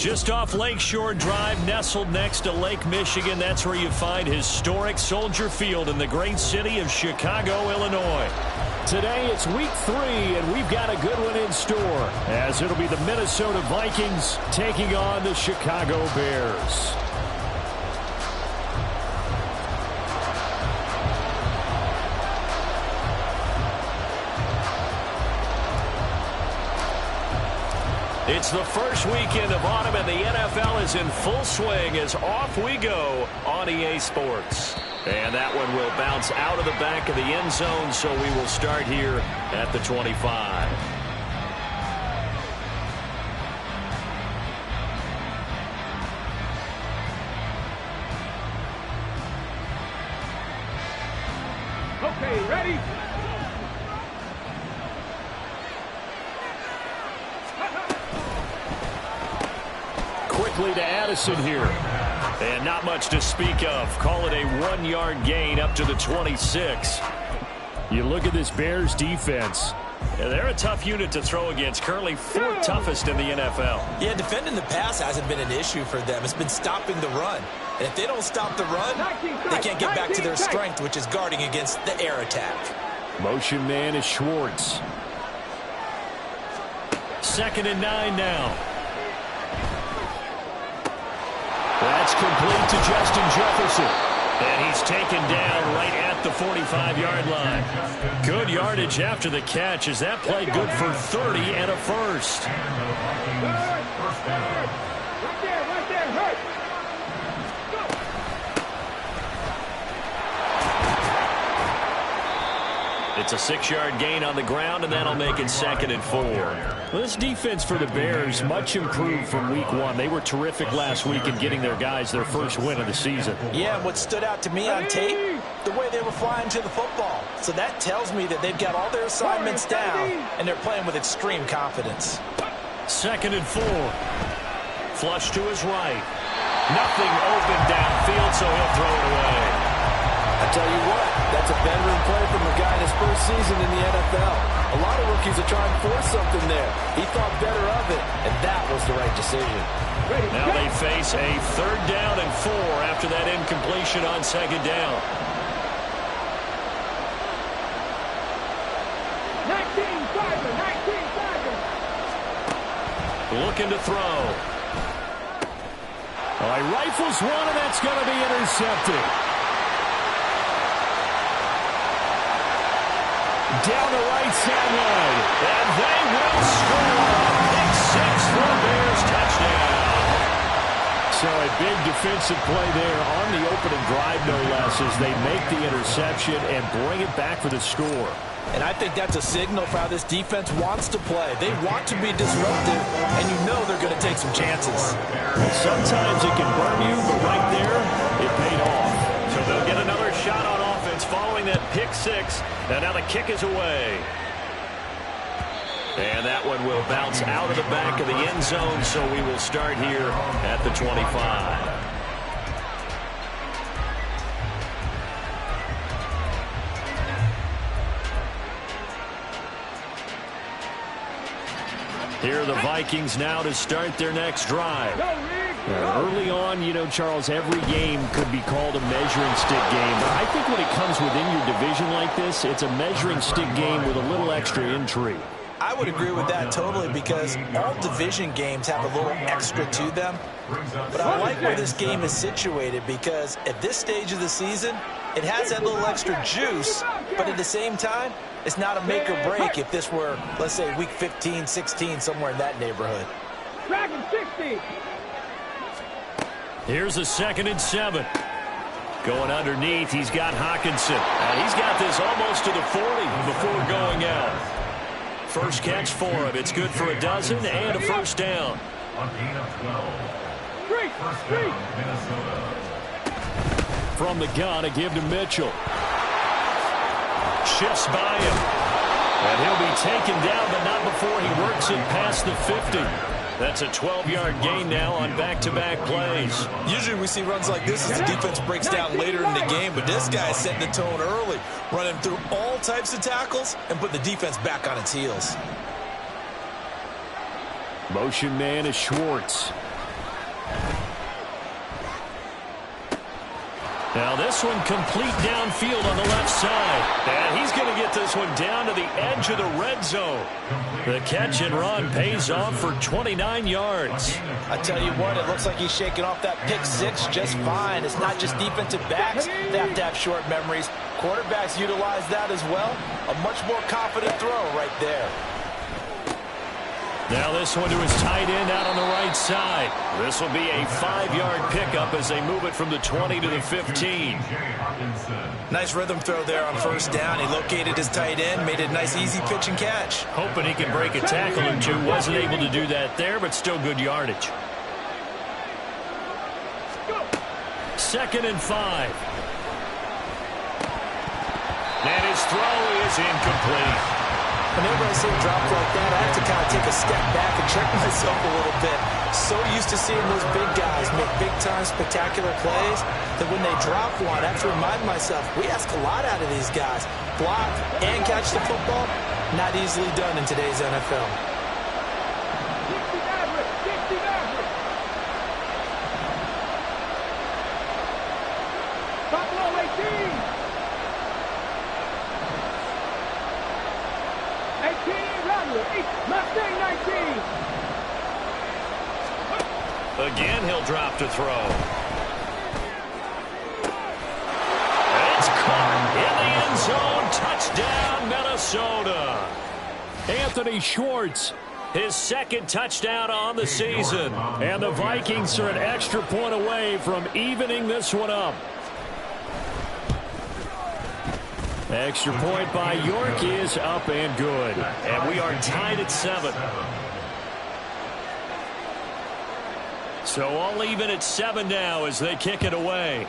Just off Lakeshore Drive, nestled next to Lake Michigan. That's where you find historic Soldier Field in the great city of Chicago, Illinois. Today it's week 3, and we've got a good one in store, as it'll be the Minnesota Vikings taking on the Chicago Bears. It's the first weekend of autumn, and the NFL is in full swing as off we go on EA Sports. And that one will bounce out of the back of the end zone, so we will start here at the 25. Okay, ready? Quickly to Addison here. And not much to speak of. Call it a 1-yard gain up to the 26. You look at this Bears defense. They're a tough unit to throw against. Currently 4th toughest in the NFL. Yeah, defending the pass hasn't been an issue for them. It's been stopping the run. And if they don't stop the run, they can't get back to their strength, which is guarding against the air attack. Motion man is Schwartz. 2nd and 9 now. That's complete to Justin Jefferson. And he's taken down right at the 45-yard line. Good yardage after the catch as that play good for 30 and a first. Right there, hurt. It's a 6-yard gain on the ground, and that'll make it 2nd and 4. Well, this defense for the Bears, much improved from week 1. They were terrific last week in getting their guys their first win of the season. Yeah, what stood out to me on tape, the way they were flying to the football. So that tells me that they've got all their assignments down, and they're playing with extreme confidence. 2nd and 4. Flush to his right. Nothing open downfield, so he'll throw it away. I tell you what, that's a veteran play from a guy in his first season in the NFL. A lot of rookies are trying to force something there. He thought better of it, and that was the right decision. Now they face a 3rd down and 4 after that incompletion on 2nd down. 19-5. Looking to throw. All right, rifles one, and that's going to be intercepted. Down the right sideline. And they will score. Pick 6 for a Bears touchdown. So a big defensive play there on the opening drive, no less, as they make the interception and bring it back for the score. And I think that's a signal for how this defense wants to play. They want to be disruptive, and you know they're going to take some chances. Sometimes it can burn you, but right there, it paid off. So they'll get another shot on offense following that pick 6. And now the kick is away. And that one will bounce out of the back of the end zone, so we will start here at the 25. Here are the Vikings now to start their next drive. Early on, you know, Charles, every game could be called a measuring stick game. But I think when it comes within your division like this, it's a measuring stick game with a little extra intrigue. I would agree with that totally, because all division games have a little extra to them. But I like where this game is situated, because at this stage of the season, it has that little extra juice, but at the same time, it's not a make or break if this were, let's say, week 15, 16, somewhere in that neighborhood. Dragon 60. Here's a 2nd and 7. Going underneath, he's got Hockenson. And he's got this almost to the 40 before going out. First catch for him. It's good for a dozen and a first down. From the gun, a give to Mitchell. Shifts by him. And he'll be taken down, but not before he works it past the 50. That's a 12-yard gain now on back-to-back plays. Usually we see runs like this as the defense breaks down later in the game, but this guy's setting the tone early, running through all types of tackles and putting the defense back on its heels. Motion man is Schwartz. Now this one complete downfield on the left side. And he's going to get this one down to the edge of the red zone. The catch and run pays off for 29 yards. I tell you what, it looks like he's shaking off that pick six just fine. It's not just defensive backs that have to have short memories. Quarterbacks utilize that as well. A much more confident throw right there. Now this one to his tight end out on the right side. This will be a 5-yard pickup as they move it from the 20 to the 15. Nice rhythm throw there on first down. He located his tight end, made it a nice easy pitch and catch. Hoping he can break a tackle or two. Wasn't able to do that there, but still good yardage. 2nd and 5. And his throw is incomplete. Whenever I see a drop like that, I have to kind of take a step back and check myself a little bit. So used to seeing those big guys make big-time spectacular plays that when they drop one, I have to remind myself, we ask a lot out of these guys. Block and catch the football, not easily done in today's NFL. Buffalo 18. 18, Mustang 19. Again, he'll drop to throw. It's caught in the end zone. Touchdown, Minnesota. Anthony Schwartz, his 2nd touchdown on the season. And the Vikings are an extra point away from evening this one up. Extra point by York is up and good. And we are tied at 7. So all even at 7 now as they kick it away.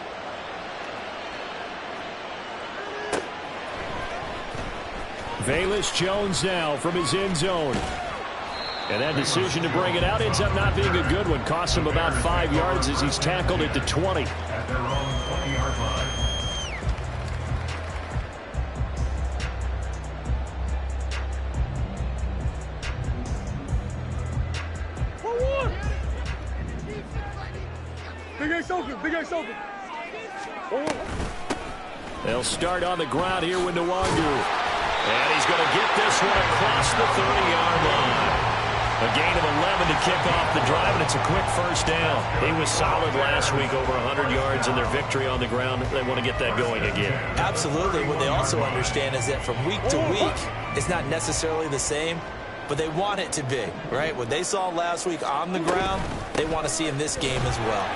Velus Jones now from his end zone. And that decision to bring it out ends up not being a good one. Cost him about 5 yards as he's tackled at the 20. Big X open. They'll start on the ground here with Nwangu. And he's going to get this one across the 30-yard line. A gain of 11 to kick off the drive, and it's a quick first down. He was solid last week, over 100 yards in their victory on the ground. They want to get that going again. Absolutely. What they also understand is that from week to week, it's not necessarily the same, but they want it to be, right? What they saw last week on the ground, they want to see in this game as well.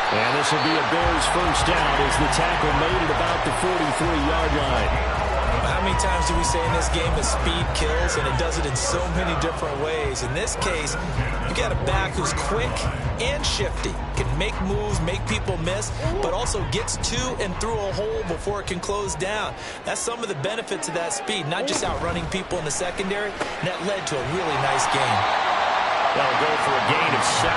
And this will be a Bears first down as the tackle made at about the 43-yard line. How many times do we say in this game that speed kills, and it does it in so many different ways? In this case, you got a back who's quick and shifty, can make moves, make people miss, but also gets to and through a hole before it can close down. That's some of the benefits of that speed, not just outrunning people in the secondary, and that led to a really nice game. They'll go for a gain of 7,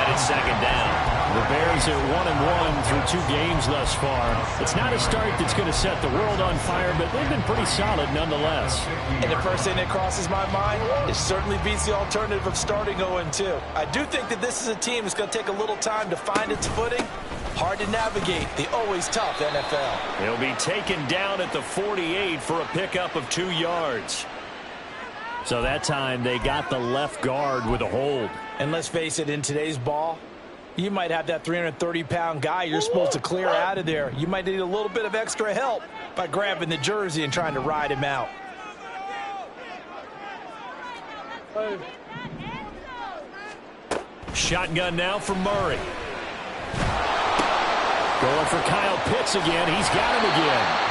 and it's 2nd down. The Bears are 1-1 through 2 games thus far. It's not a start that's going to set the world on fire, but they've been pretty solid nonetheless. And the first thing that crosses my mind, it certainly beats the alternative of starting 0-2. I do think that this is a team that's going to take a little time to find its footing. Hard to navigate the always tough NFL. They'll be taken down at the 48 for a pickup of 2 yards. So that time they got the left guard with a hold. And let's face it, in today's ball, you might have that 330-pound guy you're supposed to clear out of there. You might need a little bit of extra help by grabbing the jersey and trying to ride him out. Shotgun now for Murray. Going for Kyle Pitts again. He's got him again.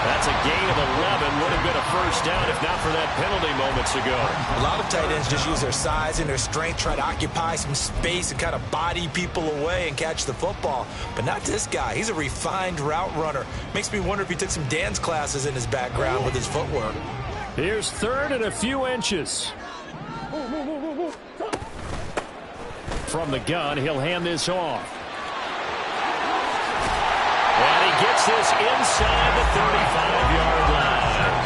That's a gain of 11. Would have been a first down if not for that penalty moments ago. A lot of tight ends just use their size and their strength, try to occupy some space and kind of body people away and catch the football. But not this guy. He's a refined route runner. Makes me wonder if he took some dance classes in his background with his footwork. Here's 3rd and a few inches. From the gun, he'll hand this off. And he gets this inside the 35-yard line.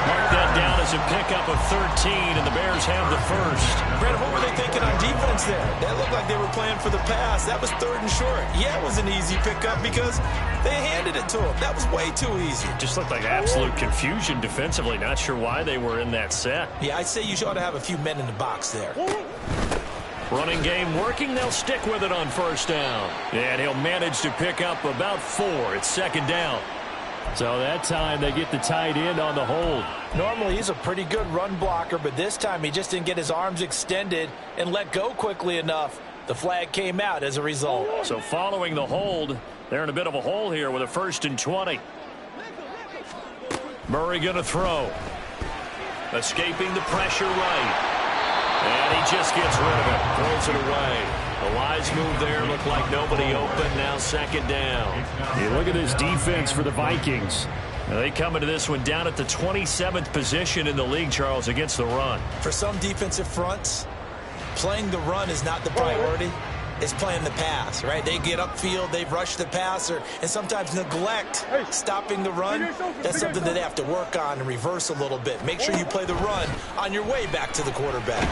Mark that down as a pickup up of 13, and the Bears have the first. Brandon, what were they thinking on defense there? That looked like they were playing for the pass. That was 3rd and short. Yeah, it was an easy pickup because they handed it to them. That was way too easy. Just looked like absolute confusion defensively. Not sure why they were in that set. Yeah, I'd say you ought to have a few men in the box there. Running game working. They'll stick with it on first down. And he'll manage to pick up about 4. It's 2nd down. So that time they get the tight end on the hold. Normally he's a pretty good run blocker, but this time he just didn't get his arms extended and let go quickly enough. The flag came out as a result. So following the hold, they're in a bit of a hole here with a 1st and 20. Murray going to throw. Escaping the pressure right. And he just gets rid of it. Throws it away. The wise move there. Looked like nobody open. Now 2nd down. You look at this defense for the Vikings. Now they come into this one down at the 27th position in the league, Charles, against the run. For some defensive fronts, playing the run is not the priority. It's playing the pass, right? They get upfield, they rush the passer, and sometimes neglect stopping the run. That's something that they have to work on and reverse a little bit. Make sure you play the run on your way back to the quarterback.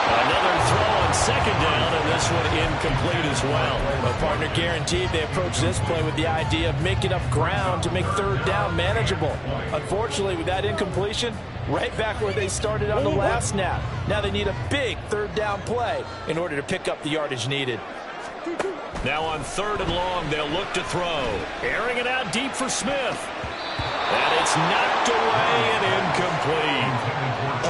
Another throw on 2nd down, and this one incomplete as well. A partner guaranteed. They approach this play with the idea of making up ground to make 3rd down manageable. Unfortunately, with that incompletion, right back where they started on the last snap. Now they need a big 3rd down play in order to pick up the yardage needed. Now on 3rd and long, they'll look to throw. Airing it out deep for Smith. And it's knocked away and incomplete.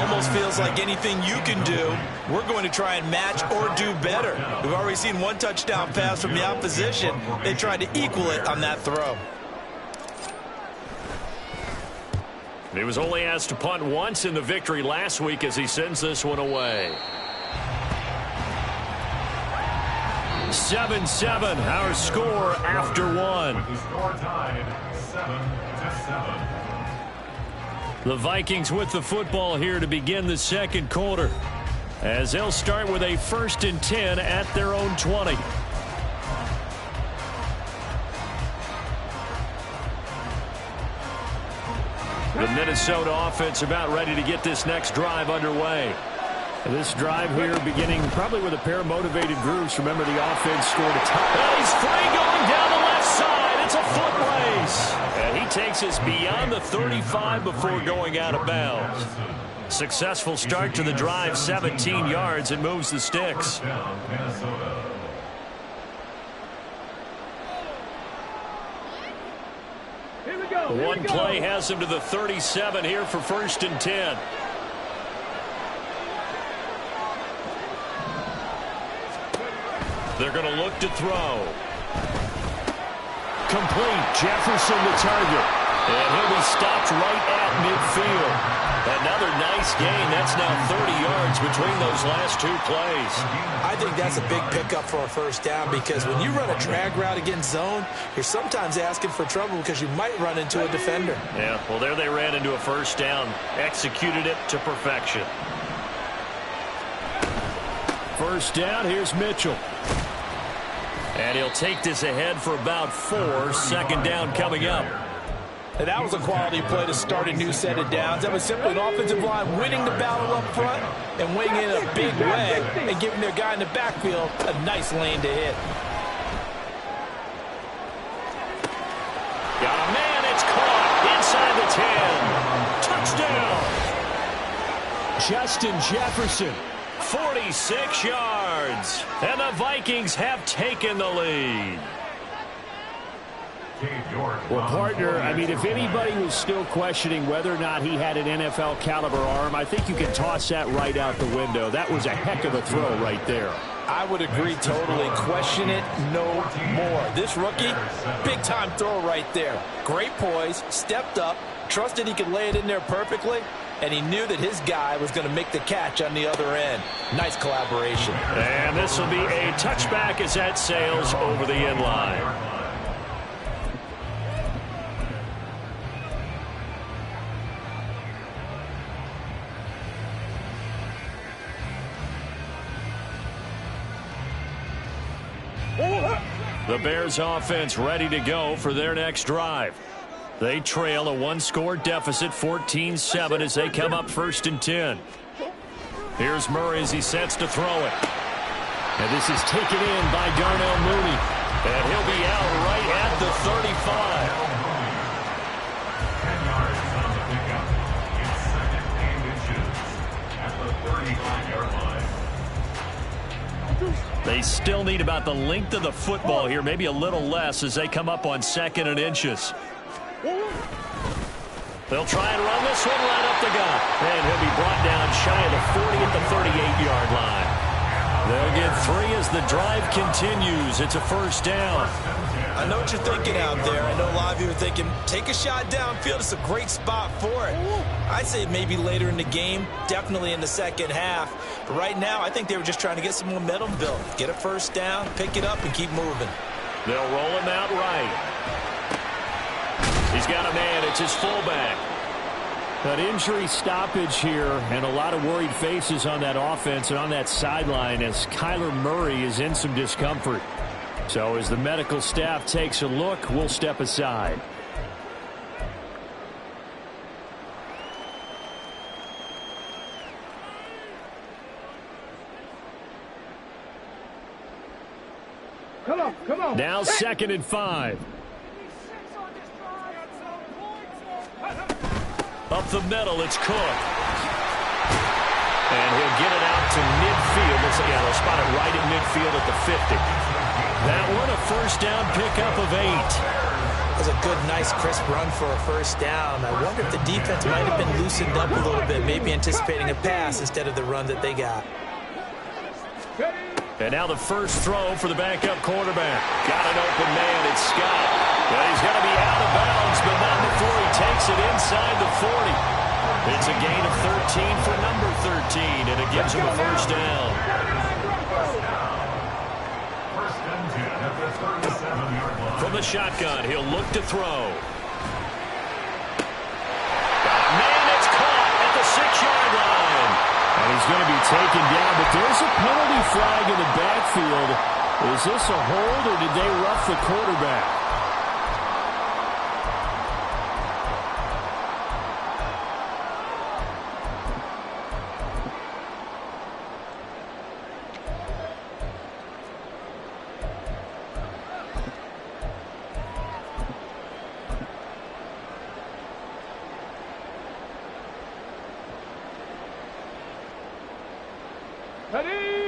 Almost feels like anything you can do, we're going to try and match or do better. We've already seen 1 touchdown pass from the opposition. They tried to equal it on that throw. He was only asked to punt once in the victory last week as he sends this one away. 7-7, our score after 1. The Vikings with the football here to begin the 2nd quarter, as they'll start with a 1st and 10 at their own 20. The Minnesota offense about ready to get this next drive underway. This drive here beginning probably with a pair of motivated groups. Remember, the offense scored a touchdown. He's free going down the left side. It's a foot race. And he takes us beyond the 35 before going out of bounds. Successful start to the drive, 17 yards, and moves the sticks. One play has him to the 37 here for 1st and 10. They're going to look to throw. Complete. Jefferson the target. And he'll be stopped right at midfield. Another nice gain. That's now 30 yards between those last 2 plays. I think that's a big pickup for a 1st down because when you run a drag route against zone, you're sometimes asking for trouble because you might run into a defender. Yeah, well, there they ran into a 1st down. Executed it to perfection. 1st down, here's Mitchell. And he'll take this ahead for about 4. 2nd down coming up. And that was a quality play to start a new set of downs. That was simply an offensive line winning the battle up front and winning in a big way and giving their guy in the backfield a nice lane to hit. Got a man, it's caught inside the 10. Touchdown. Justin Jefferson, 46 yards. And the Vikings have taken the lead. Well, partner, I mean, if anybody was still questioning whether or not he had an NFL caliber arm, I think you can toss that right out the window. That was a heck of a throw right there. I would agree totally. Question it no more. This rookie, big-time throw right there. Great poise, stepped up, trusted he could lay it in there perfectly, and he knew that his guy was going to make the catch on the other end. Nice collaboration. And this will be a touchback as that sails over the end line. The Bears offense ready to go for their next drive. They trail a one-score deficit, 14-7, as they come up 1st and 10. Here's Murray as he sets to throw it. And this is taken in by Darnell Mooney. And he'll be out right at the 35. They still need about the length of the football here, maybe a little less as they come up on 2nd and inches. They'll try and run this one right up the gut. And he'll be brought down shy of the 40 at the 38-yard line. They'll get 3 as the drive continues. It's a 1st down. I know what you're thinking out there. I know a lot of you are thinking, take a shot downfield. It's a great spot for it. I'd say maybe later in the game, definitely in the 2nd half. But right now, I think they were just trying to get some momentum built. Get a 1st down, pick it up, and keep moving. They'll roll him out right. He's got a man. It's his fullback. An injury stoppage here and a lot of worried faces on that offense and on that sideline as Kyler Murray is in some discomfort. So as the medical staff takes a look, we'll step aside. Come on. Now 2nd and 5. Up the middle, it's Cook. And he'll get it out to midfield. They'll spot it right at midfield at the 50. That one, a 1st down pickup of 8. That was a good, nice, crisp run for a 1st down. I wonder if the defense might have been loosened up a little bit, maybe anticipating a pass instead of the run that they got. And now the first throw for the backup quarterback. Got an open man. It's Scott. Well, he's going to be out of bounds, but not before he takes it inside the 40. It's a gain of 13 for number 13, and it gives him a 1st down. From the shotgun, he'll look to throw. Man, it's caught at the 6-yard line. And he's going to be taken down, but there's a penalty flag in the backfield. Is this a hold, or did they rough the quarterback?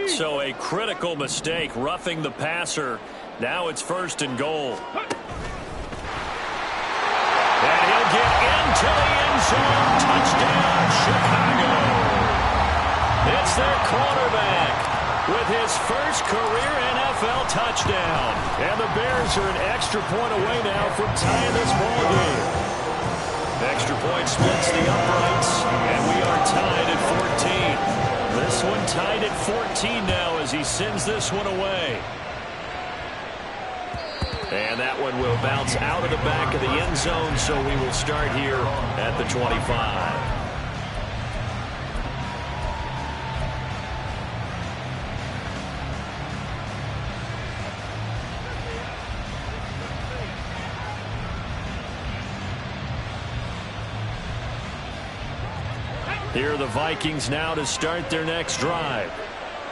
So a critical mistake, roughing the passer. Now it's 1st and goal. And he'll get into the end zone. Touchdown, Chicago. It's their quarterback with his first career NFL touchdown. And the Bears are an extra point away now from tying this ball game. Extra point splits the uprights, and we are tied at 14. This one tied at 14 now as he sends this one away. And that one will bounce out of the back of the end zone, so we will start here at the 25. Here are the Vikings now to start their next drive.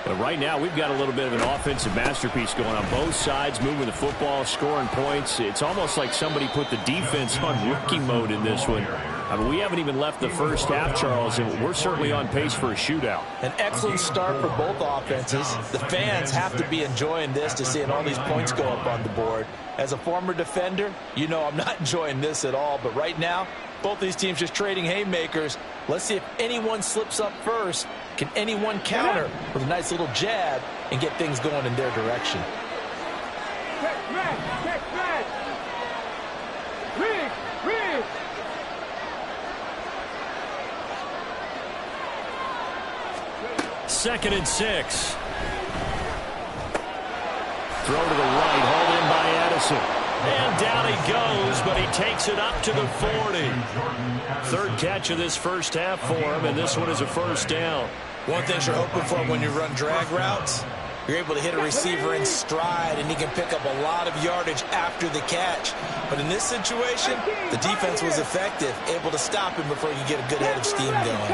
But right now, we've got a little bit of an offensive masterpiece going on both sides, moving the football, scoring points. It's almost like somebody put the defense on rookie mode in this one. I mean, we haven't even left the first half, Charles, and we're certainly on pace for a shootout. An excellent start for both offenses. The fans have to be enjoying this to seeing all these points go up on the board. As a former defender, you know I'm not enjoying this at all. But right now, both these teams just trading haymakers. Let's see if anyone slips up first. Can anyone counter with a nice little jab and get things going in their direction? Check man. Rig. 2nd and 6. Throw to the right, hauled in by Addison. And down he goes, but he takes it up to the 40. Third catch of this first half for him, and this one is a 1st down. One thing you're hoping for when you run drag routes, You're able to hit a receiver in stride, and he can pick up a lot of yardage after the catch. But in this situation, the defense was effective, able to stop him before you get a good head of steam going.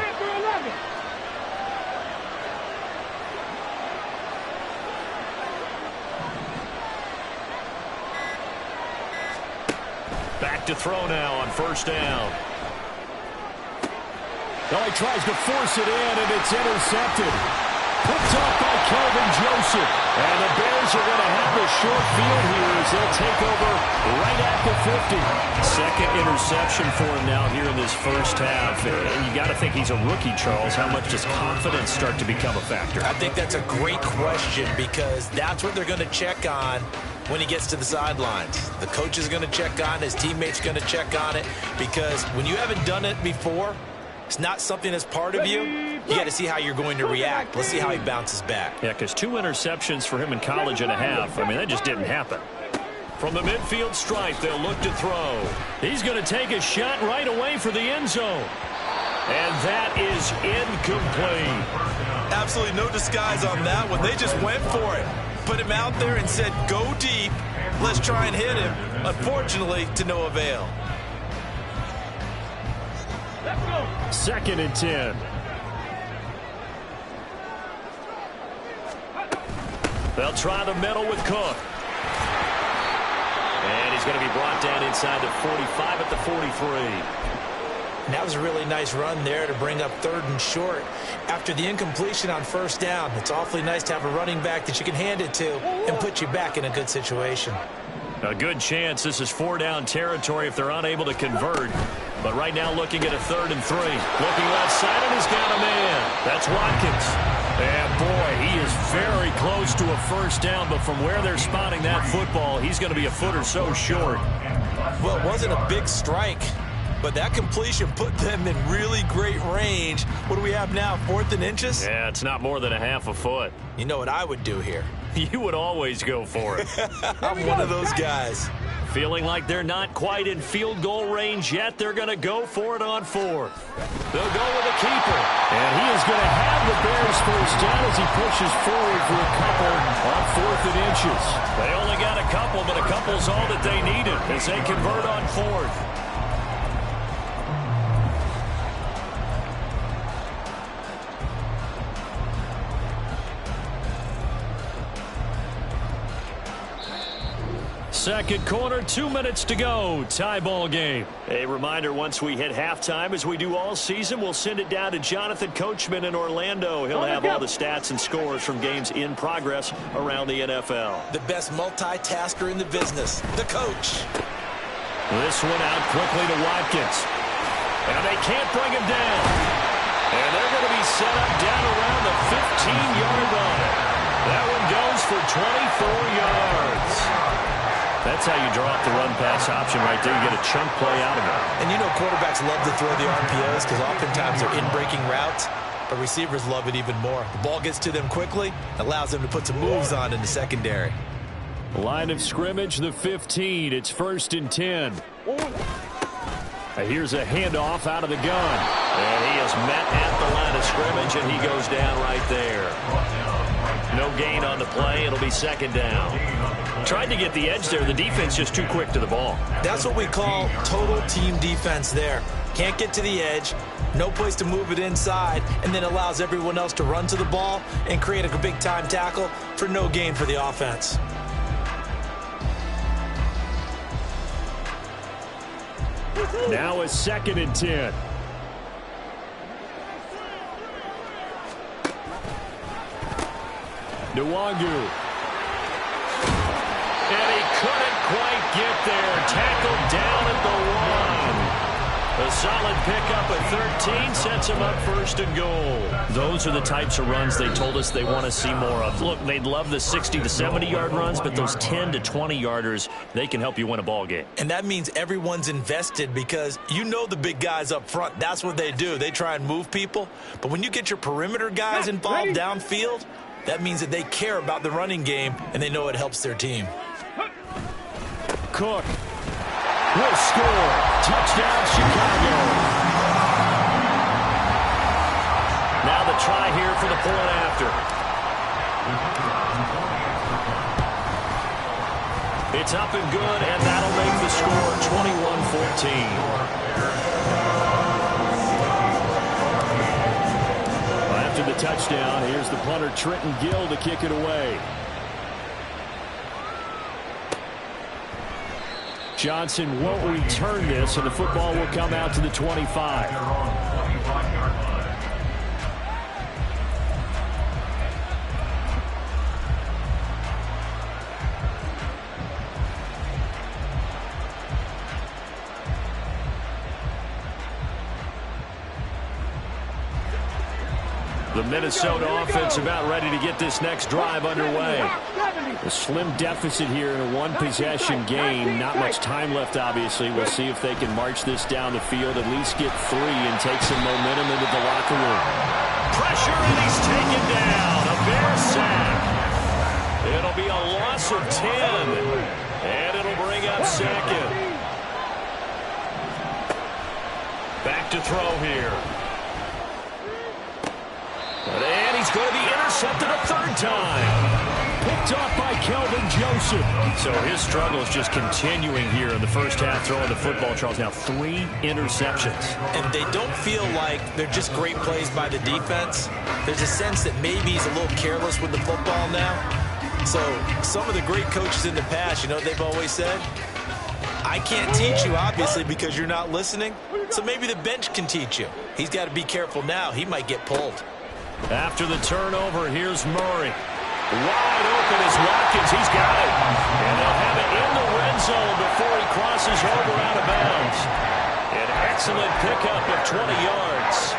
Back to throw now on first down. Oh, he tries to force it in, and it's intercepted. Picked off by Kelvin Joseph. And the Bears are going to have the short field here as they'll take over right at the 50. Second interception for him now here in this first half. And you got to think he's a rookie, Charles. How much does confidence start to become a factor? I think that's a great question because that's what they're going to check on when he gets to the sidelines. The coach is going to check on it. His teammates going to check on it because when you haven't done it before, it's not something that's part of you. You got to see how you're going to react. Let's see how he bounces back. Yeah, because 2 interceptions for him in college and a half. I mean, that just didn't happen. From the midfield stripe, they'll look to throw. He's going to take a shot right away for the end zone. And that is incomplete. Absolutely no disguise on that one. They just went for it. Put him out there and said, go deep. Let's try and hit him. Unfortunately, to no avail. Second and 10. They'll try the middle with Cook. And he's going to be brought down inside the 45 at the 43. And that was a really nice run there to bring up 3rd and short. After the incompletion on first down, it's awfully nice to have a running back that you can hand it to and put you back in a good situation. A good chance this is 4-down territory if they're unable to convert. But right now looking at a 3rd and 3. Looking left side, and he's got a man. That's Watkins. And boy, he is very close to a first down, but from where they're spotting that football, he's going to be a foot or so short. Well, it wasn't a big strike, but that completion put them in really great range. What do we have now, 4th and inches? Yeah, it's not more than a half a foot. You know what I would do here? You would always go for it. I'm one of those guys. Feeling like they're not quite in field goal range yet, they're going to go for it on 4th. They'll go with a keeper. And he is going to have the Bears first down as he pushes forward for a couple on 4th and inches. They only got a couple, but a couple's all that they needed as they convert on 4th. Second quarter, 2 minutes to go. Tie ball game. A reminder, once we hit halftime, as we do all season, we'll send it down to Jonathan Coachman in Orlando. He'll have all the stats and scores from games in progress around the NFL. The best multitasker in the business, the coach. This one out quickly to Watkins. And they can't bring him down. And they're going to be set up down around the 15-yard line. That one goes for 24 yards. That's how you draw up the run-pass option right there. You get a chunk play out of it. And you know quarterbacks love to throw the RPOs because oftentimes they're in-breaking routes, but receivers love it even more. The ball gets to them quickly, allows them to put some moves on in the secondary. Line of scrimmage, the 15. It's 1st and 10. Here's a handoff out of the gun. And he is met at the line of scrimmage, and he goes down right there. No gain on the play. It'll be 2nd down. Tried to get the edge there. The defense just too quick to the ball. That's what we call total team defense there. Can't get to the edge, no place to move it inside, and then allows everyone else to run to the ball and create a big-time tackle for no gain for the offense. Now a 2nd and 10. Nwangu. And he couldn't quite get there. Tackled down at the 1. A solid pickup at 13 sets him up 1st and goal. Those are the types of runs they told us they want to see more of. Look, they'd love the 60 to 70-yard runs, but those 10 to 20-yarders, they can help you win a ball game. And that means everyone's invested because you know the big guys up front. That's what they do. They try and move people. But when you get your perimeter guys involved downfield, that means that they care about the running game and they know it helps their team. Cook will score. Touchdown, Chicago. Now the try here for the point after. It's up and good, and that'll make the score 21-14. After the touchdown, here's the punter Trenton Gill to kick it away. Johnson won't return this, and the football will come out to the 25. The Minnesota offense about ready to get this next drive underway. A slim deficit here in a one-possession game. Not much time left, obviously. We'll see if they can march this down the field, at least get 3 and take some momentum into the locker room. Pressure, and he's taken down. A Bear sack. It'll be a loss of 10, and it'll bring up second. Back to throw here. And he's going to be intercepted a third time. Picked off by Kelvin Joseph. So his struggle is just continuing here in the first half, throwing the football. Charles, now 3 interceptions. And they don't feel like they're just great plays by the defense. There's a sense that maybe he's a little careless with the football now. So some of the great coaches in the past, you know what they've always said? I can't teach you, obviously, because you're not listening. So maybe the bench can teach you. He's got to be careful now. He might get pulled. After the turnover, here's Murray. Wide open is Watkins. He's got it. And they'll have it in the red zone before he crosses over out of bounds. An excellent pickup of 20 yards.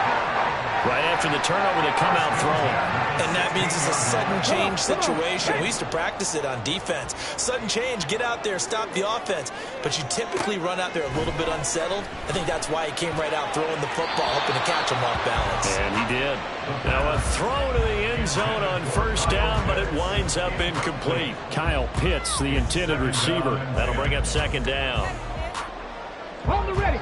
Right after the turnover, they come out throwing. And that means it's a sudden change situation. We used to practice it on defense. Sudden change, get out there, stop the offense. But you typically run out there a little bit unsettled. I think that's why he came right out throwing the football, hoping to catch him off balance. And he did. Now a throw to the end zone on first down, but it winds up incomplete. Kyle Pitts, the intended receiver. That'll bring up second down. Hold it ready.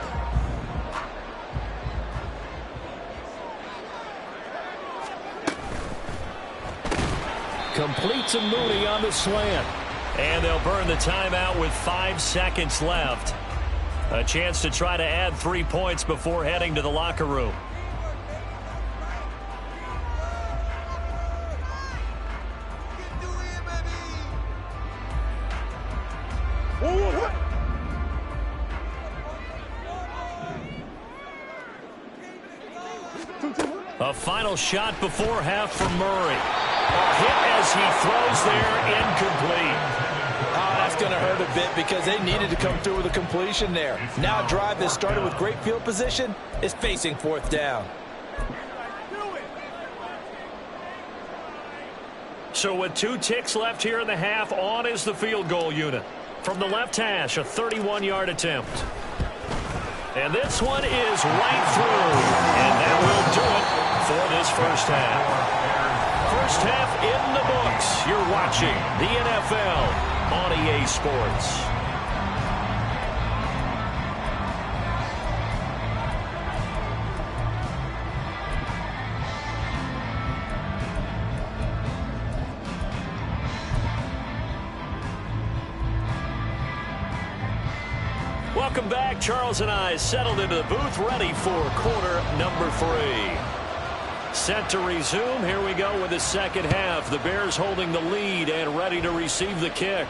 Complete to Mooney on the slant. And they'll burn the timeout with 5 seconds left. A chance to try to add 3 points before heading to the locker room. A final shot before half for Murray. A hit as he throws there, incomplete. Oh, that's going to hurt a bit because they needed to come through with a completion there. Now a drive that started with great field position is facing fourth down. So with 2 ticks left here in the half, on is the field goal unit. From the left hash, a 31-yard attempt. And this one is right through. And that will do it for this first half. First half in the books. You're watching the NFL on EA Sports. Welcome back. Charles and I settled into the booth, ready for quarter number 3. Set to resume. Here we go with the second half. The Bears holding the lead and ready to receive the kick.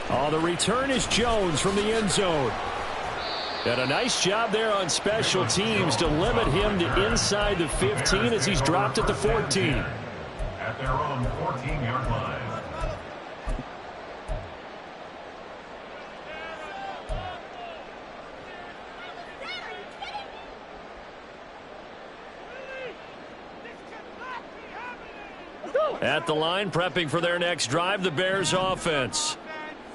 Oh, the return is Jones from the end zone. And a nice job there on special teams to limit him to inside the 15 as he's dropped at the 14. At their own 14-yard line. At the line, prepping for their next drive, the Bears offense.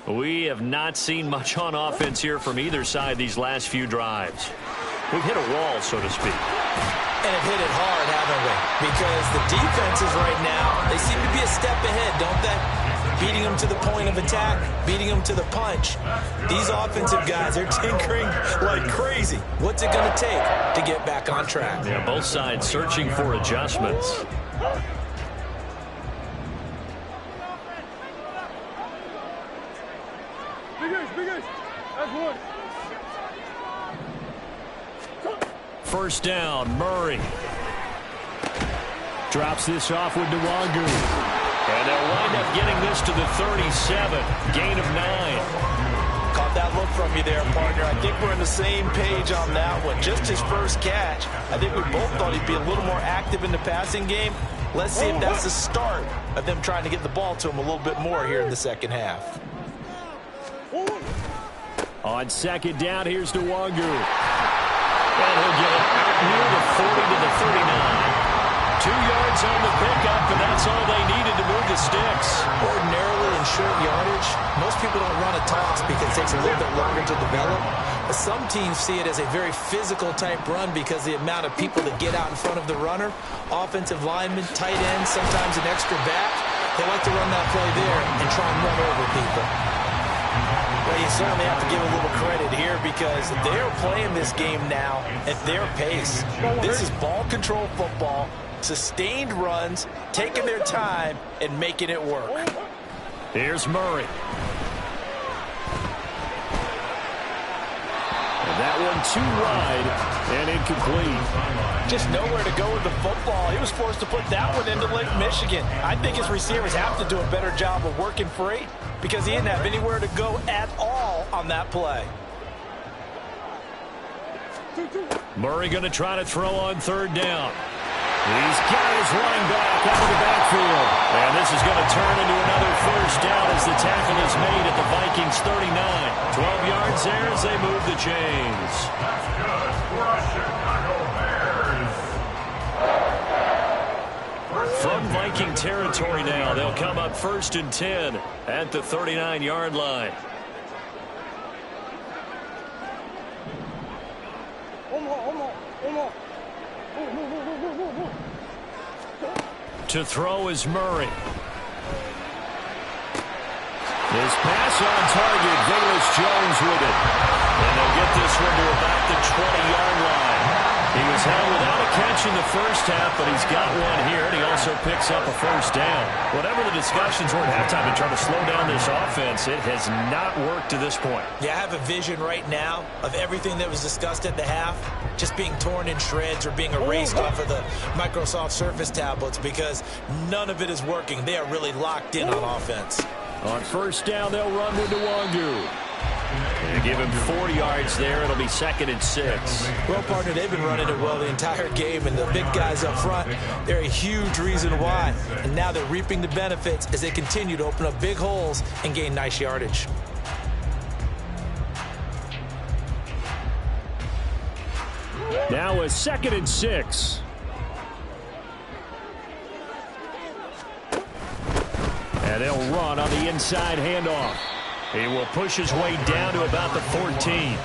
We have not seen much on offense here from either side these last few drives. We've hit a wall, so to speak. And have hit it hard, haven't we? Because the defenses right now, they seem to be a step ahead, don't they? Beating them to the point of attack, beating them to the punch. These offensive guys, they're tinkering like crazy. What's it going to take to get back on track? Yeah, both sides searching for adjustments. first down. Murray drops this off with Nwangu. And they'll wind up getting this to the 37. Gain of 9. Caught that look from you there, partner. I think we're on the same page on that one. Just his first catch. I think we both thought he'd be a little more active in the passing game. Let's see if that's the start of them trying to get the ball to him a little bit more here in the second half. On second down, here's Nwangu. And he'll get it out near the 40 to the 39. 2 yards on the pickup, and that's all they needed to move the sticks. Ordinarily in short yardage, most people don't run a toss because it takes a little bit longer to develop. But some teams see it as a very physical type run because the amount of people that get out in front of the runner, offensive linemen, tight ends, sometimes an extra back, they like to run that play there and try and run over people. Well, you certainly have to give a little credit here because they're playing this game now at their pace. This is ball control football, sustained runs, taking their time and making it work. Here's Murray. And that one too wide and incomplete. Just nowhere to go with the football. He was forced to put that one into Lake Michigan. I think his receivers have to do a better job of working free because he didn't have anywhere to go at all on that play. Murray going to try to throw on third down. He's got his running back out of the backfield. And this is going to turn into another first down as the tackle is made at the Vikings 39. 12 yards there as they move the chains. That's good for a Chicago Bears. From Viking territory now, they'll come up 1st and 10 at the 39-yard line. To throw is Murray. His pass on target, Velus Jones with it. And they'll get this one to about the 20-yard line. He was held without a catch in the first half, but he's got one here, and he also picks up a first down. Whatever the discussions were at halftime to try to slow down this offense, it has not worked to this point. Yeah, I have a vision right now of everything that was discussed at the half just being torn in shreds or being erased off of the Microsoft Surface tablets because none of it is working. They are really locked in on offense. On first down, they'll run with Nwangu. They give him 40 yards there. It'll be 2nd and 6. Well, partner, they've been running it well the entire game, and the big guys up front, they're a huge reason why. And now they're reaping the benefits as they continue to open up big holes and gain nice yardage. Now a 2nd and 6. And they'll run on the inside handoff. He will push his way down to about the 14.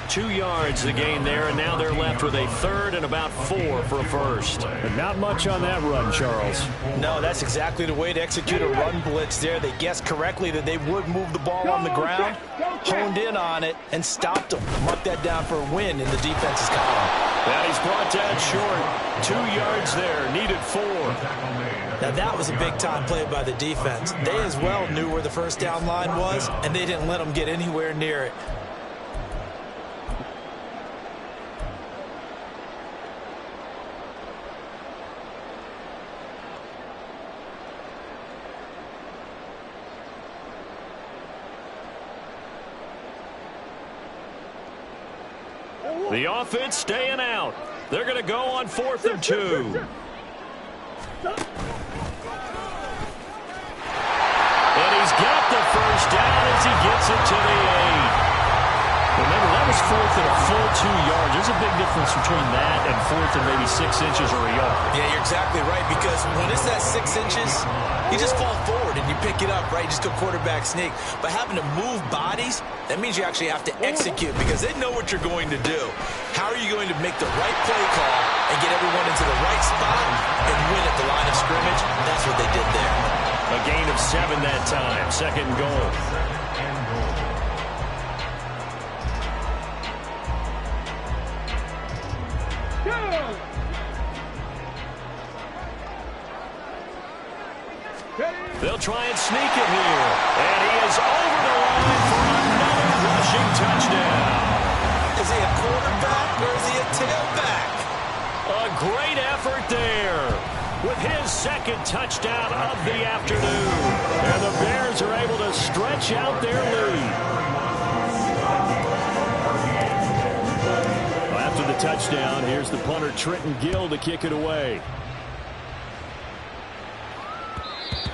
2 yards the gain there, and now they're left with a 3rd and about 4 for a first. But not much on that run, Charles. No, that's exactly the way to execute a run blitz there. They guessed correctly that they would move the ball on the ground, honed in on it, and stopped them. Mark that down for a win in the defense's column. And he's brought down short. 2 yards there, needed 4. Now, that was a big-time play by the defense. They as well knew where the first down line was, and they didn't let them get anywhere near it. The offense staying out. They're going to go on 4th and 2. And he's got the first down as he gets it to the 8. Remember, that was 4th and a full 2 yards. There's a big difference between that and 4th and maybe 6 inches or a yard. Yeah, you're exactly right, because when it's that 6 inches, you just fall forward and you pick it up, right? You just go quarterback sneak. But having to move bodies, that means you actually have to execute because they know what you're going to do. How are you going to make the right play call and get everyone into the right spot and win at the line of scrimmage? That's what they did there. A gain of 7 that time. 2nd and goal. They'll try and sneak it here. And he is over the line for another rushing touchdown. Is he a quarterback or is he a tailback? great effort there with his second touchdown of the afternoon. And the Bears are able to stretch out their lead. Well, after the touchdown, here's the punter Trenton Gill to kick it away.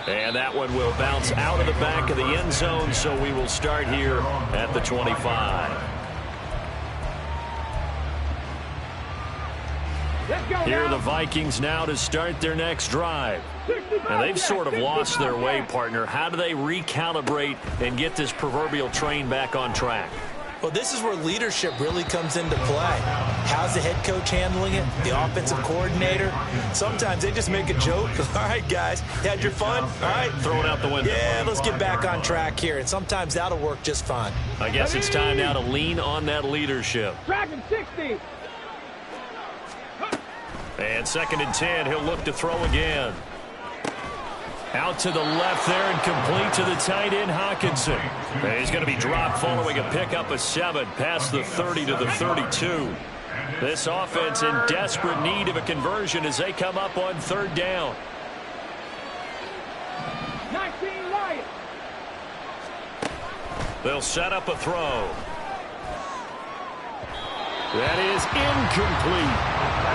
And that one will bounce out of the back of the end zone, so we will start here at the 25. Here are the Vikings now to start their next drive. And they've sort of lost their way, partner. How do they recalibrate and get this proverbial train back on track? Well, this is where leadership really comes into play. How's the head coach handling it? The offensive coordinator? Sometimes they just make a joke. All right, guys, you had your fun? All right. Throw it out the window. Yeah, let's get back on track here. And sometimes that'll work just fine. I guess it's time now to lean on that leadership. Dragon 60. And 2nd and 10, he'll look to throw again. Out to the left there and complete to the tight end, Hockenson. And he's going to be dropped following a pickup of 7 past the 30 to the 32. This offense in desperate need of a conversion as they come up on 3rd down. 19 Lions. They'll set up a throw. That is incomplete.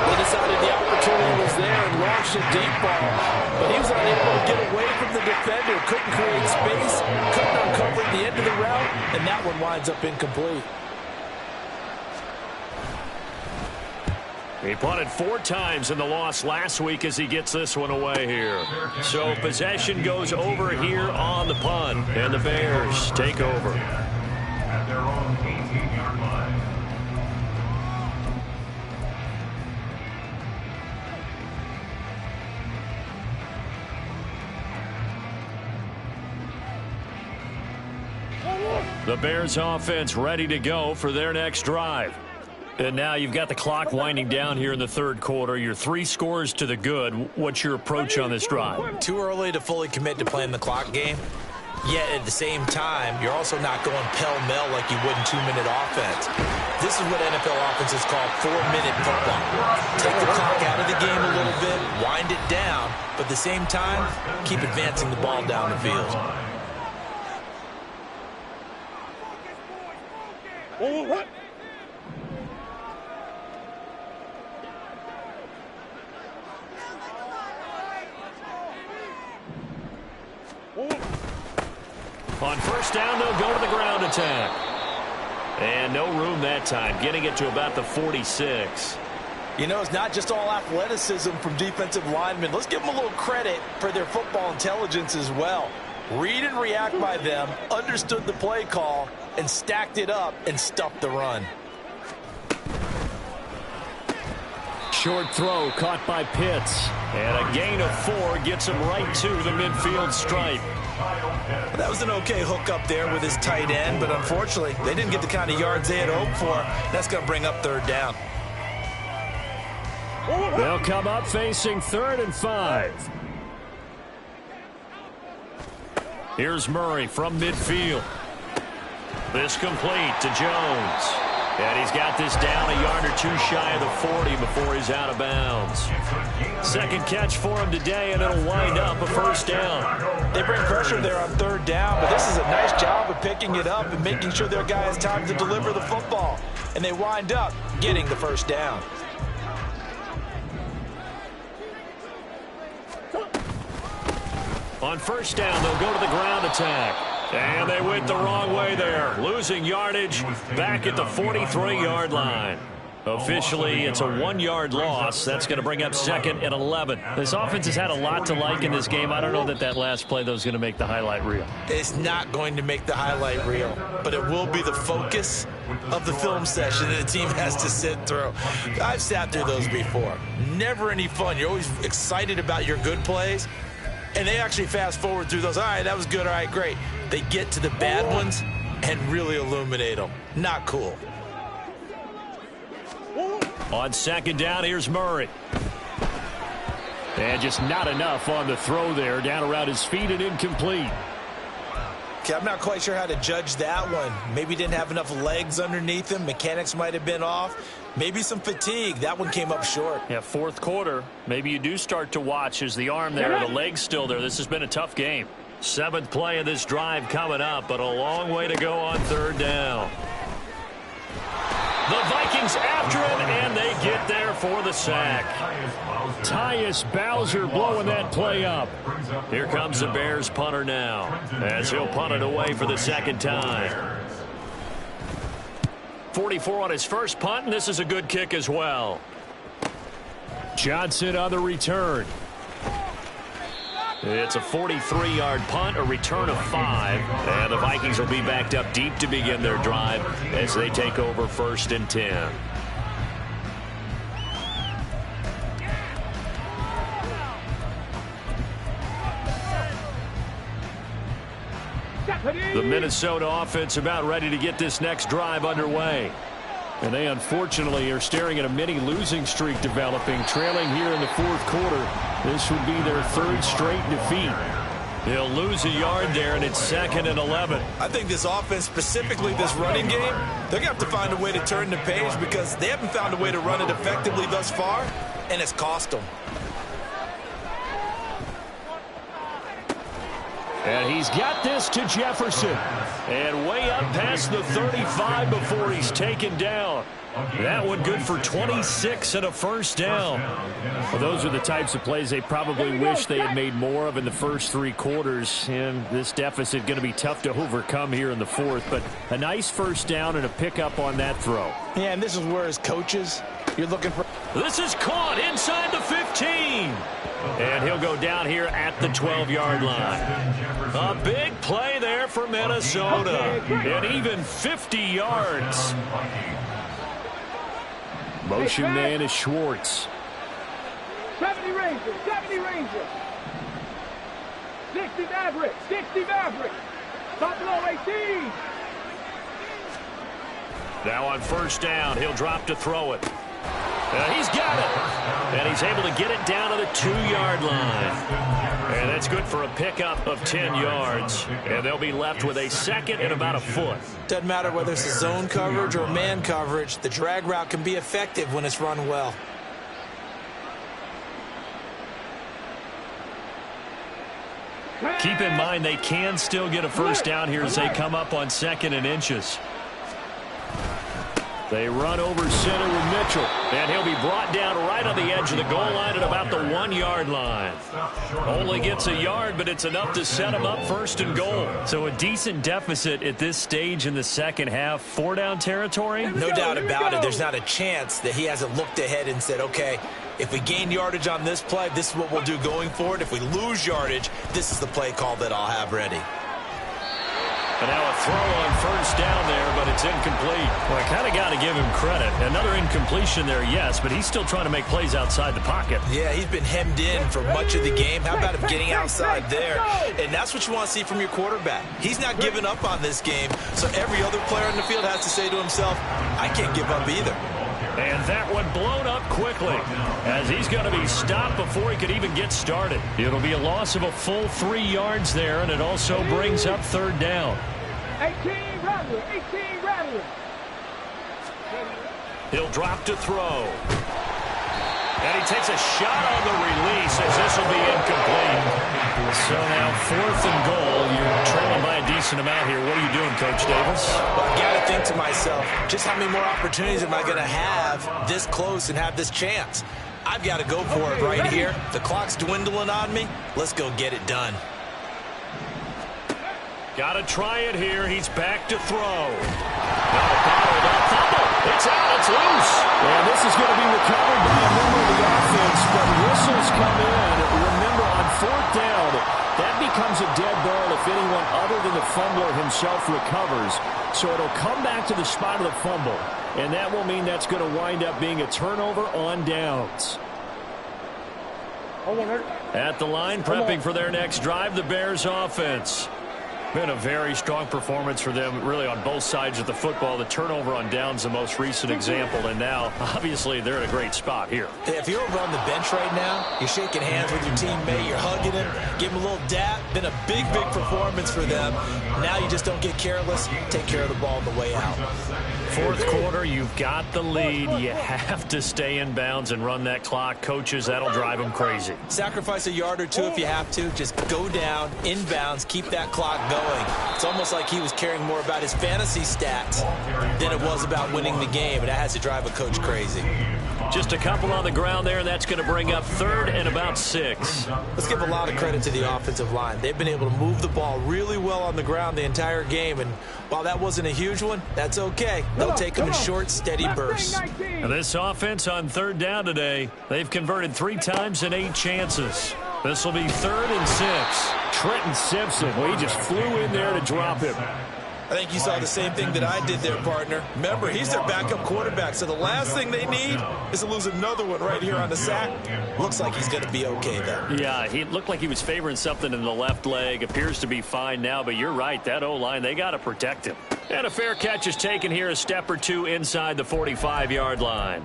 They decided the opportunity was there and launched a deep ball. But he was unable to get away from the defender. Couldn't create space. Couldn't uncover the end of the route. And that one winds up incomplete. He punted 4 times in the loss last week as he gets this one away here. So possession goes over here on the punt. And the Bears take over. At their own 18-yard line. The Bears offense ready to go for their next drive. And now you've got the clock winding down here in the 3rd quarter. You're 3 scores to the good. What's your approach on this drive? Too early to fully commit to playing the clock game. Yet at the same time, you're also not going pell-mell like you would in 2-minute offense. This is what NFL offenses call 4-minute football. Take the clock out of the game a little bit, wind it down, but at the same time, keep advancing the ball down the field. On 1st down, they'll go to the ground attack. And no room that time, getting it to about the 46. You know, it's not just all athleticism from defensive linemen. Let's give them a little credit for their football intelligence as well. Read and react by them, understood the play call, and stacked it up and stuffed the run. Short throw caught by Pitts. And a gain of 4 gets him right to the midfield stripe. That was an okay hook up there with his tight end, but unfortunately, they didn't get the kind of yards they had hoped for. That's going to bring up 3rd down. They'll come up facing 3rd and 5. Here's Murray from midfield. This complete to Jones. And he's got this down a yard or 2 shy of the 40 before he's out of bounds. 2nd catch for him today, and it'll wind up a 1st down. They bring pressure there on 3rd down, but this is a nice job of picking it up and making sure their guy has time to deliver the football. And they wind up getting the 1st down. On 1st down, they'll go to the ground attack. And they went the wrong way there, losing yardage back at the 43-yard line. Officially, it's a 1-yard loss. That's going to bring up 2nd and 11. This offense has had a lot to like in this game. I don't know that last play, though, is going to make the highlight reel. It's not going to make the highlight reel, but it will be the focus of the film session that the team has to sit through. I've sat through those before. Never any fun. You're always excited about your good plays, and they actually fast forward through those. All right, that was good. All right, great. They get to the bad ones and really illuminate them. Not cool. On 2nd down, here's Murray. And just not enough on the throw there. Down around his feet and incomplete. Okay, I'm not quite sure how to judge that one. Maybe didn't have enough legs underneath him. Mechanics might have been off. Maybe some fatigue. That one came up short. Yeah, fourth quarter. Maybe you do start to watch as the arm there, the leg's still there. This has been a tough game. Seventh play of this drive coming up, but a long way to go on third down. The Vikings after him, and they get there for the sack. Tyus Bowser blowing that play up. Here comes the Bears punter now, as he'll punt it away for the second time. 44 on his first punt, and this is a good kick as well. Johnson on the return. It's a 43-yard punt, a return of 5. And the Vikings will be backed up deep to begin their drive as they take over 1st and 10. The Minnesota offense about ready to get this next drive underway. And they unfortunately are staring at a mini losing streak developing, trailing here in the fourth quarter. This would be their 3rd straight defeat. They'll lose a yard there, and it's 2nd and 11. I think this offense, specifically this running game, they're going to have to find a way to turn the page because they haven't found a way to run it effectively thus far, and it's cost them. And he's got this to Jefferson. And way up past the 35 before he's taken down. That one good for 26 and a first down. Well, those are the types of plays they probably wish they had made more of in the first 3 quarters. And this deficit going to be tough to overcome here in the fourth. But a nice first down and a pickup on that throw. Yeah, and this is where as coaches, you're looking for... This is caught inside the 15. And he'll go down here at the 12-yard line. A big play there for Minnesota. And even 50 yards. Motion man is Schwartz. 70 Rangers, 70 Rangers. 60 Mavericks, 60 Mavericks. Top below 18. Now on first down, he'll drop to throw it. He's got it. And he's able to get it down to the 2-yard line. And that's good for a pickup of 10 yards. And they'll be left with a 2nd and about a foot. Doesn't matter whether it's a zone coverage or man coverage. The drag route can be effective when it's run well. Keep in mind they can still get a first down here as they come up on 2nd and inches. They run over center with Mitchell. And he'll be brought down right on the edge of the goal line at about the 1-yard line. Only gets a yard, but it's enough to set him up 1st and goal. So a decent deficit at this stage in the second half. 4-down territory? No doubt about it. There's not a chance that he hasn't looked ahead and said, okay, if we gain yardage on this play, this is what we'll do going forward. If we lose yardage, this is the play call that I'll have ready. And now a throw on first down there, but it's incomplete. Well, I kind of got to give him credit. Another incompletion there, yes, but he's still trying to make plays outside the pocket. Yeah, he's been hemmed in for much of the game. How about him getting outside there? And that's what you want to see from your quarterback. He's not giving up on this game, so every other player in the field has to say to himself, I can't give up either. And that one blown up quickly as he's going to be stopped before he could even get started. It'll be a loss of a full 3 yards there, and it also brings up third down. 18 Rattler, 18 Rattler. He'll drop to throw. And he takes a shot on the release as this will be incomplete. So now 4th and goal. You're trailing by a decent amount here. What are you doing, Coach Davis? Well, I got to think to myself, just how many more opportunities am I going to have this close and have this chance? I've got to go for it right here. The clock's dwindling on me. Let's go get it done. Got to try it here. He's back to throw. Now bottled up. It's out. It's loose. And this is going to be recovered by a member of the offense, but whistles come in. Remember, on 4th down, that becomes a dead ball if anyone other than the fumbler himself recovers. So it'll come back to the spot of the fumble, and that will mean that's going to wind up being a turnover on downs. At the line, prepping for their next drive, the Bears offense. Been a very strong performance for them, really, on both sides of the football. The turnover on downs, the most recent example, and now, obviously, they're in a great spot here. Yeah, if you're over on the bench right now, you're shaking hands with your teammate, you're hugging him, give him a little dap. Been a big, big performance for them. Now you just don't get careless. Take care of the ball on the way out. Fourth quarter, you've got the lead. You have to stay in bounds and run that clock. Coaches, that'll drive them crazy. Sacrifice a yard or two if you have to. Just go down, in bounds, keep that clock going. It's almost like he was caring more about his fantasy stats than it was about winning the game, and that has to drive a coach crazy. Just a couple on the ground there, and that's going to bring up 3rd and about 6. Let's give a lot of credit to the offensive line. They've been able to move the ball really well on the ground the entire game, and while that wasn't a huge one, that's okay. They'll take them in short, steady bursts. And this offense on 3rd down today, they've converted 3 times in 8 chances. This will be 3rd and 6. Trenton Simpson, well, he just flew in there to drop him. I think you saw the same thing that I did there, partner. Remember, he's their backup quarterback, so the last thing they need is to lose another one right here on the sack. Looks like he's going to be okay, though. Yeah, he looked like he was favoring something in the left leg. Appears to be fine now, but you're right. That O-line, they got to protect him. And a fair catch is taken here, a step or two inside the 45-yard line.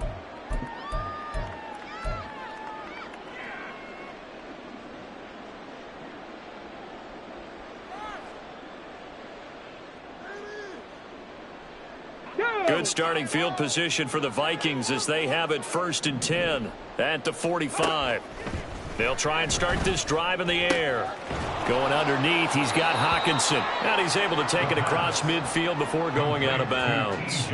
Good starting field position for the Vikings as they have it 1st and 10 at the 45. They'll try and start this drive in the air. Going underneath, he's got Hockenson. And he's able to take it across midfield before going out of bounds.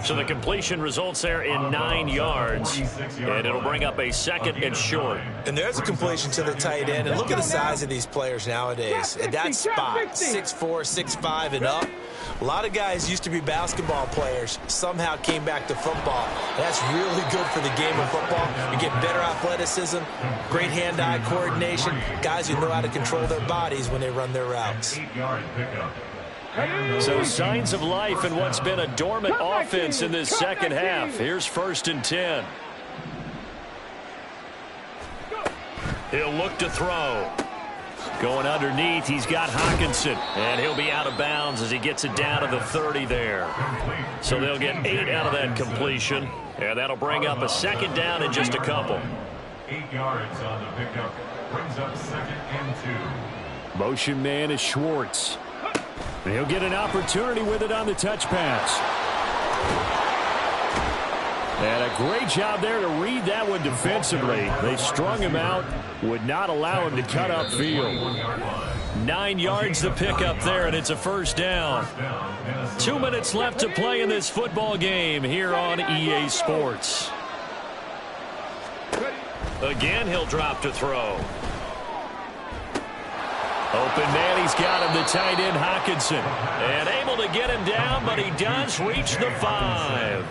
So the completion results there in 9 yards. And it'll bring up a 2nd and short. And there's a completion to the tight end. And look at the size of these players nowadays. At that spot, 6'4", 6'5", and up. A lot of guys used to be basketball players, somehow came back to football. And that's really good for the game of football. You get better athleticism, great hand-eye coordination, guys who know how to control their bodies when they run their routes. So signs of life in what's been a dormant offense in this second half. Here's 1st and 10. He'll look to throw. Going underneath, he's got Hockenson, and he'll be out of bounds as he gets it down to the 30 there. So they'll get 8 out of that completion, and that'll bring up a 2nd down in just a couple. 8 yards on the pickup. Brings up 2nd and 2. Motion man is Schwartz. And he'll get an opportunity with it on the touch pass. And a great job there to read that one defensively. They strung him out, would not allow him to cut upfield. 9 yards to pick up there, and it's a 1st down. 2 minutes left to play in this football game here on EA Sports. Again, he'll drop to throw. Open man, he's got him, the tight end Hockenson. And able to get him down, but he does reach the 5.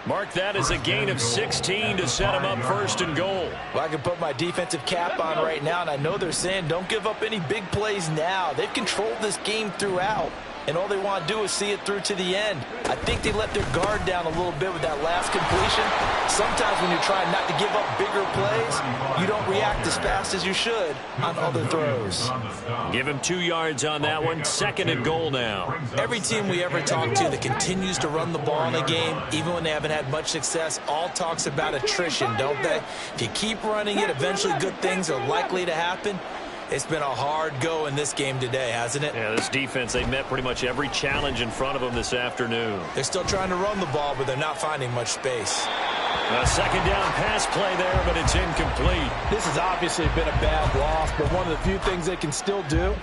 Mark that as a gain of 16 to set him up 1st and goal. Well, I can put my defensive cap on right now, and I know they're saying don't give up any big plays now. They've controlled this game throughout, and all they want to do is see it through to the end. I think they let their guard down a little bit with that last completion. Sometimes when you're trying not to give up bigger plays, you don't react as fast as you should on other throws. Give him 2 yards on that one. 2nd and goal now. Every team we ever talk to that continues to run the ball in a game, even when they haven't had much success, all talks about attrition, don't they? If you keep running it, eventually good things are likely to happen. It's been a hard go in this game today, hasn't it? Yeah, this defense, they met pretty much every challenge in front of them this afternoon. They're still trying to run the ball, but they're not finding much space. A 2nd down pass play there, but it's incomplete. This has obviously been a bad loss, but one of the few things they can still do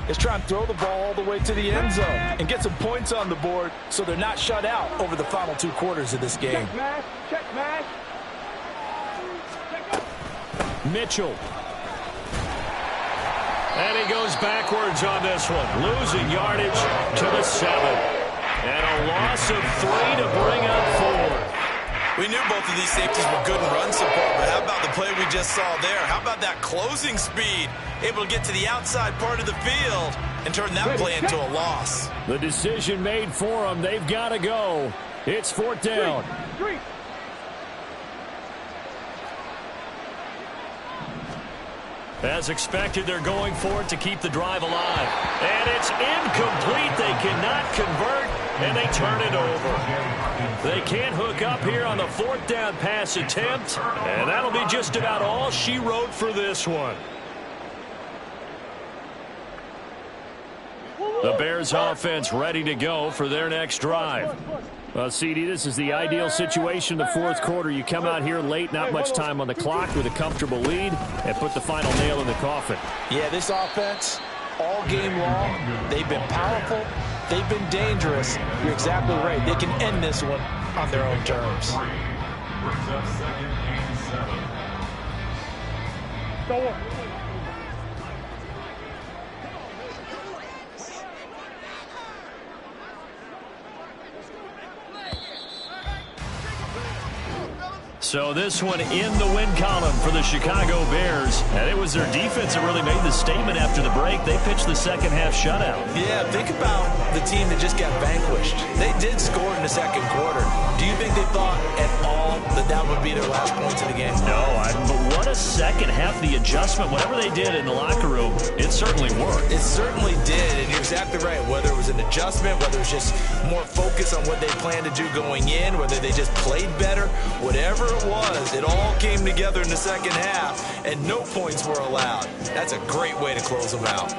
is try and throw the ball all the way to the end zone and get some points on the board so they're not shut out over the final 2 quarters of this game. Check match. Check match. Mitchell. And he goes backwards on this one, losing yardage to the 7. And a loss of 3 to bring up 4. We knew both of these safeties were good in run support, but how about the play we just saw there? How about that closing speed? Able to get to the outside part of the field and turn that play into a loss. The decision made for them. They've got to go. It's 4th down. Three. As expected, they're going for it to keep the drive alive. And it's incomplete. They cannot convert, and they turn it over. They can't hook up here on the fourth down pass attempt, and that'll be just about all she wrote for this one. The Bears offense ready to go for their next drive. Well, CD, this is the ideal situation in the fourth quarter. You come out here late, not much time on the clock, with a comfortable lead, and put the final nail in the coffin. Yeah, this offense, all game long, they've been powerful, they've been dangerous. You're exactly right. They can end this one on their own terms. Brings up second and 7. Go on. So this one in the win column for the Chicago Bears. And it was their defense that really made the statement after the break. They pitched the second half shutout. Yeah, think about the team that just got vanquished. They did score in the second quarter. Do you think they thought at all that that would be their last points in the game? No, but what a second half. The adjustment, whatever they did in the locker room, it certainly worked. It certainly did, and you're exactly right. Whether it was an adjustment, whether it was just more focus on what they planned to do going in, whether they just played better, whatever it was, it all came together in the second half, and no points were allowed. That's a great way to close them out.